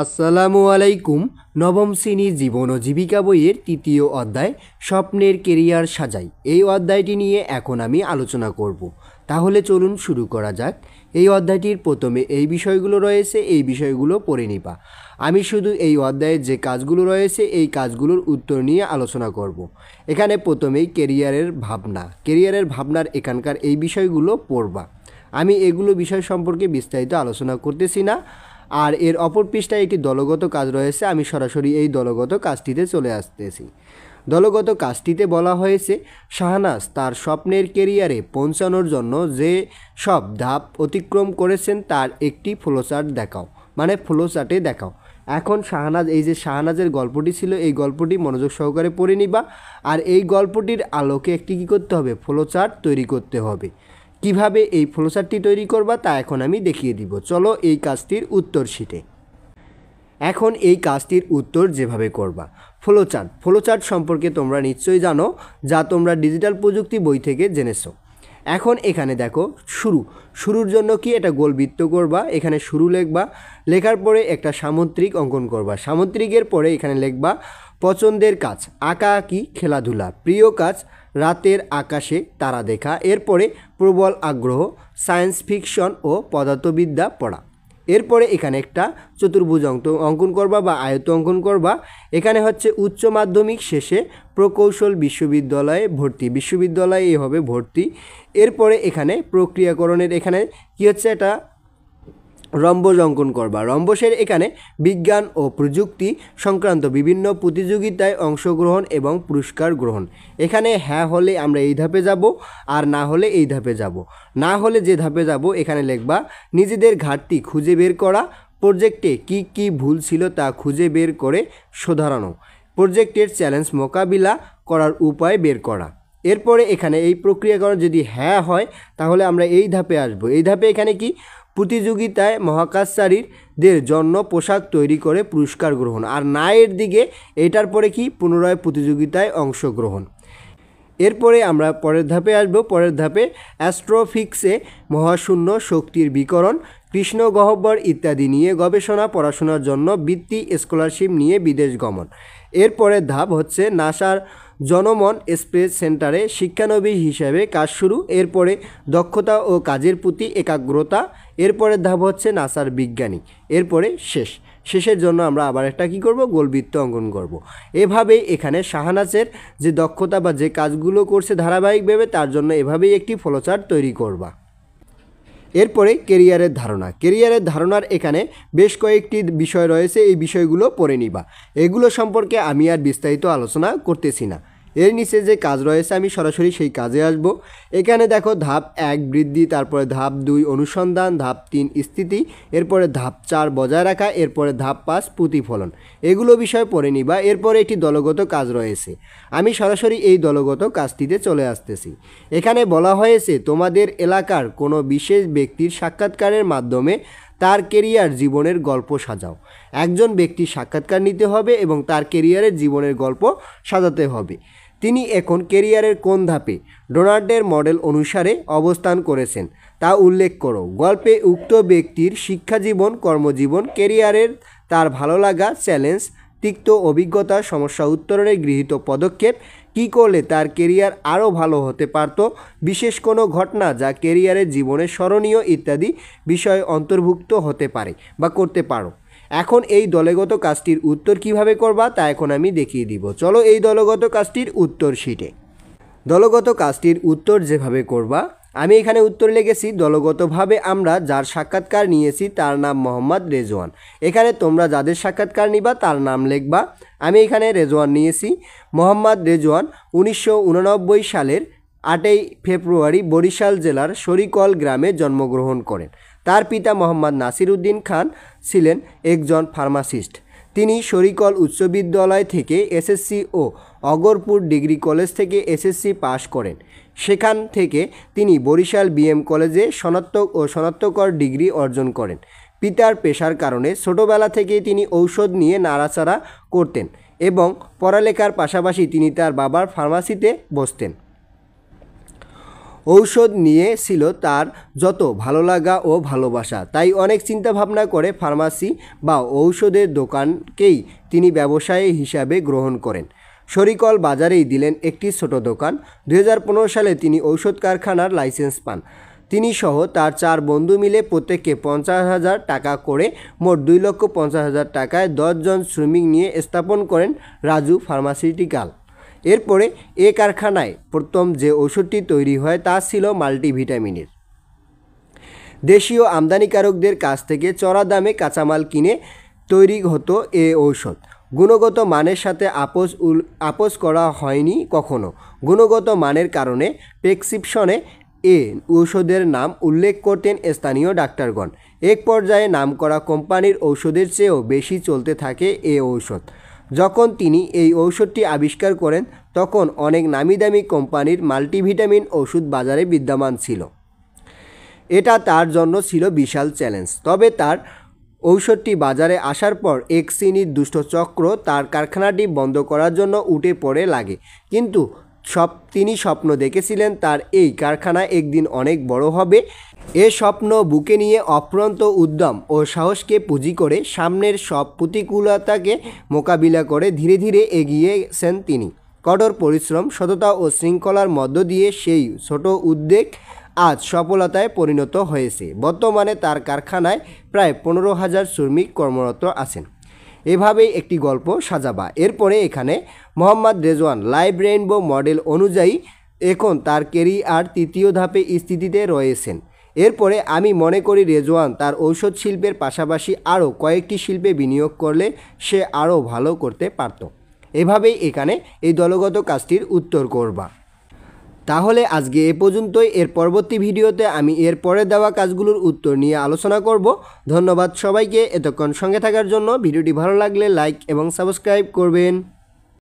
আসসালামু আলাইকুম। নবম শ্রেণী জীবন ও জীবিকা বইয়ের তৃতীয় অধ্যায় স্বপ্নের কেরিয়ার সাজাই, এই অধ্যায়টি নিয়ে এখন আমি আলোচনা করব। তাহলে চলুন শুরু করা যাক। এই অধ্যায়টির প্রথমে এই বিষয়গুলো রয়েছে, এই বিষয়গুলো পড়ে নিবা। আমি শুধু এই অধ্যায়ের যে কাজগুলো রয়েছে এই কাজগুলোর উত্তর নিয়ে আলোচনা করব। এখানে প্রথমেই কেরিয়ারের ভাবনার এখানকার এই বিষয়গুলো পড়বা। আমি এগুলো বিষয় সম্পর্কে বিস্তারিত আলোচনা করতেছি না। আর এর অপর পৃষ্ঠায় একটি দলগত কাজ রয়েছে, আমি সরাসরি এই দলগত কাজটিতে চলে আসতেছি। দলগত কাজটিতে বলা হয়েছে শাহনাজ তার স্বপ্নের কেরিয়ারে পৌঁছানোর জন্য যে সব ধাপ অতিক্রম করেছেন তার একটি ফ্লোচার্ট দেখাও, মানে ফ্লোচার্টে দেখাও। এখন শাহনাজ, এই যে শাহনাজের গল্পটি ছিল, এই গল্পটি মনোযোগ সহকারে পড়ে নিবা। আর এই গল্পটির আলোকে একটি কী করতে হবে, ফ্লোচার্ট তৈরি করতে হবে। কিভাবে এই ফ্লোচার্টটি তৈরি করবা তা এখন আমি দেখিয়ে দিব। চলো এই কাজটির উত্তর শিটে। এখন এই কাজটির উত্তর যেভাবে করবা, ফ্লোচার্ট সম্পর্কে তোমরা নিশ্চয়ই জানো, যা তোমরা ডিজিটাল প্রযুক্তি বই থেকে জেনেছো। এখন এখানে দেখো শুরুর জন্য কি এটা গোল বৃত্ত করবা, এখানে শুরু লিখবা, লেখার পরে একটা সামুদ্রিক অঙ্কন করবা। সামুদ্রিকের পরে এখানে লিখবা পছন্দের কাজ, আঁকাআঁকি, খেলাধুলা, প্রিয় কাজ, রাতের আকাশে তারা দেখা, এরপরে প্রবল আগ্রহ, সায়েন্স ফিকশন ও পদার্থবিদ্যা পড়া। এরপরে এখানে একটা চতুর্ভুজ অঙ্কন করবা বা আয়ত অঙ্কন করবা। এখানে হচ্ছে উচ্চ মাধ্যমিক শেষে প্রকৌশল বিশ্ববিদ্যালয়ে হবে ভর্তি। এরপরে এখানে প্রক্রিয়াকরণের এখানে কি হচ্ছে, এটা রম্বস অঙ্কন করবা। রম্বসের এখানে বিজ্ঞান ও প্রযুক্তি সংক্রান্ত বিভিন্ন প্রতিযোগিতায় অংশগ্রহণ এবং পুরস্কার গ্রহণ। এখানে হ্যাঁ হলে আমরা এই ধাপে যাব, আর না হলে এই ধাপে যাব। না হলে যে ধাপে যাব এখানে লিখবা নিজেদের ঘাটতি খুঁজে বের করা, প্রজেক্টে কি কি ভুল ছিল তা খুঁজে বের করে শোধরানো, প্রজেক্টের চ্যালেঞ্জ মোকাবিলা করার উপায় বের করা। এরপরে এখানে এই প্রক্রিয়াকরণ যদি হ্যাঁ হয় তাহলে আমরা এই ধাপে আসব। এই ধাপে এখানে কি, প্রতিযোগিতায় মহাকাশচারীদের জন্য পোশাক তৈরি করে পুরস্কার গ্রহণ। আর না এর দিকে এটার পরে কি, পুনরায় প্রতিযোগিতায় অংশগ্রহণ। এরপরে আমরা পরের ধাপে আসব। পরের ধাপে অ্যাস্ট্রোফিক্সে মহাশূন্য, শক্তির বিকরণ, কৃষ্ণ গহ্বর ইত্যাদি নিয়ে গবেষণা, পড়াশোনার জন্য বৃত্তি, স্কলারশিপ নিয়ে বিদেশ গমন। এরপরের ধাপ হচ্ছে নাসার জনমন স্পেস সেন্টারে শিক্ষানবিশ হিসাবে কাজ শুরু। এরপরে দক্ষতা ও কাজের প্রতি একাগ্রতা। এরপরের ধাপ হচ্ছে নাসার বিজ্ঞানী। এরপরে শেষের জন্য আমরা আবার একটা কী করব, গোলবৃত্ত অঙ্কন করব। এভাবেই এখানে শাহনাজের যে দক্ষতা বা যে কাজগুলো করছে ধারাবাহিকভাবে, তার জন্য এভাবেই একটি ফ্লোচার্ট তৈরি করবা। এরপরে কেরিয়ারের ধারণার এখানে বেশ কয়েকটি বিষয় রয়েছে, এই বিষয়গুলো পড়ে নিবা। এগুলো সম্পর্কে আমি আর বিস্তারিত আলোচনা করতেছি না। এর নিচে যে কাজ রয়েছে আমি সরাসরি সেই কাজে আসব। এখানে দেখো ধাপ 1 বৃদ্ধি, তারপরে ধাপ 2 অনুসন্ধান, ধাপ 3 স্থিতি, এরপরে ধাপ 4 বজায় রাখা, এরপরে ধাপ 5 প্রতিফলন। এগুলো বিষয় পড়ে নিবা। এরপরে একটি দলগত কাজ রয়েছে, আমি সরাসরি এই দলগত কাজটিতে চলে আসতেছি। এখানে বলা হয়েছে তোমাদের এলাকার কোনো বিশেষ ব্যক্তির সাক্ষাৎকারের মাধ্যমে তার কেরিয়ার জীবনের গল্প সাজাও। একজন ব্যক্তির সাক্ষাৎকার নিতে হবে এবং তার কেরিয়ারের জীবনের গল্প সাজাতে হবে। তিনি এখন কেরিয়ারের কোন ধাপে ডোনাল্ডের মডেল অনুসারে অবস্থান করেছেন তা উল্লেখ করো। গল্পে উক্ত ব্যক্তির শিক্ষাজীবন, কর্মজীবন, কেরিয়ারের তার ভালো লাগা, চ্যালেঞ্জ, তিক্ত অভিজ্ঞতা, সমস্যা উত্তরণে গৃহীত পদক্ষেপ, কী করলে তার কেরিয়ার আরও ভালো হতে পারত, বিশেষ কোনো ঘটনা যা কেরিয়ারের জীবনে স্মরণীয় ইত্যাদি বিষয় অন্তর্ভুক্ত হতে পারে বা করতে পারো। এখন এই দলগত কাজটির উত্তর কিভাবে করবা তা এখন আমি দেখিয়ে দিব। চলো এই দলগত কাজটির উত্তর শিটে। দলগত কাজটির উত্তর যেভাবে করবা, আমি এখানে উত্তর লিখেছি দলগতভাবে আমরা যার সাক্ষাৎকার নিয়েছি তার নাম মোহাম্মদ রেজওয়ান। এখানে তোমরা যাদের সাক্ষাৎকার নিবা তার নাম লিখবা। আমি এখানে রেজওয়ান নিয়েছি। মোহাম্মদ রেজওয়ান 1989 সালের 8 ফেব্রুয়ারি বরিশাল জেলার শরিকল গ্রামে জন্মগ্রহণ করেন। তার পিতা মোহাম্মদ নাসির উদ্দিন খান ছিলেন একজন ফার্মাসিস্ট। তিনি শরিকল উচ্চ বিদ্যালয় থেকে এসএসসি ও অগরপুর ডিগ্রি কলেজ থেকে এসএসসি পাশ করেন। সেখান থেকে তিনি বরিশাল বিএম কলেজে স্নাতক ও স্নাতকোত্তর ডিগ্রি অর্জন করেন। পিতার পেশার কারণে ছোটবেলা থেকেই তিনি ঔষধ নিয়ে নাড়াচাড়া করতেন এবং পড়ালেখার পাশাপাশি তিনি তার বাবার ফার্মাসিতে বসতেন। ঔষধ নিয়ে ছিল তার যত ভালো লাগা ও ভালোবাসা, তাই অনেক চিন্তা ভাবনা করে ফার্মাসি বা ঔষধের দোকানকেই তিনি ব্যবসায়ী হিসাবে গ্রহণ করেন। শরিকল বাজারেই দিলেন একটি ছোট দোকান। 2015 সালে তিনি ঔষধ কারখানার লাইসেন্স পান। তিনি সহ তার 4 বন্ধু মিলে প্রত্যেককে 50,000 টাকা করে মোট 2,50,000 টাকায় 10 জন শ্রমিক নিয়ে স্থাপন করেন রাজু ফার্মাসিউটিক্যাল। এরপরে এ কারখানায় প্রথম যে ওষুধটি তৈরি হয় তা ছিল মাল্টিভিটামিনের। দেশীয় আমদানিকারকদের কাছ থেকে চড়া দামে কাঁচামাল কিনে তৈরি হতো এ ঔষধ। গুণগত মানের সাথে আপোস করা হয়নি কখনো। গুণগত মানের কারণে প্রেসক্রিপশনে এ ঔষধের নাম উল্লেখ করতেন স্থানীয় ডাক্তারগণ। এক পর্যায়ে নামকরা কোম্পানির ঔষধের চেয়েও বেশি চলতে থাকে এ ঔষধ। যখন তিনি এই ঔষধটি আবিষ্কার করেন তখন অনেক নামিদামি কোম্পানির মাল্টিভিটামিন ওষুধ বাজারে বিদ্যমান ছিল। এটা তার জন্য ছিল বিশাল চ্যালেঞ্জ। তবে তার ঔষধটি বাজারে আসার পর এক শ্রেণীর দুষ্ট চক্র তার কারখানাটি বন্ধ করার জন্য উঠে পড়ে লাগে। কিন্তু তিনি স্বপ্ন দেখেছিলেন তার এই কারখানা একদিন অনেক বড় হবে। এ স্বপ্ন বুকে নিয়ে অফুরন্ত উদ্যম ও সাহসকে পুঁজি করে সামনের সব প্রতিকূলতাকে মোকাবিলা করে ধীরে ধীরে এগিয়েছেন তিনি। কঠোর পরিশ্রম, সততা ও শৃঙ্খলার মধ্য দিয়ে সেই ছোট উদ্যোগ আজ সফলতায় পরিণত হয়েছে। বর্তমানে তার কারখানায় প্রায় 15,000 শ্রমিক কর্মরত আছেন। এভাবেই একটি গল্প সাজাবা। এরপরে এখানে Mohammad Rezwan live rainbow model অনুযায়ী এখন তার কেরিয়ার তৃতীয় ধাপে স্থিতিতে রয়েছেন। এরপরে আমি মনে করি রেজওয়ান তার ঔষধ শিল্পের পাশাপাশি আরও কয়েকটি শিল্পে বিনিয়োগ করলে সে আরও ভালো করতে পারত। এভাবেই এখানে এই দলগত কাজটির উত্তর করবা। তাহলে আজকে এ পর্যন্তই। এর পরবর্তী ভিডিওতে আমি এর পরে দেওয়া কাজগুলোর উত্তর নিয়ে আলোচনা করব। ধন্যবাদ সবাইকে এতক্ষণ সঙ্গে থাকার জন্য। ভিডিওটি ভালো লাগলে লাইক এবং সাবস্ক্রাইব করবেন।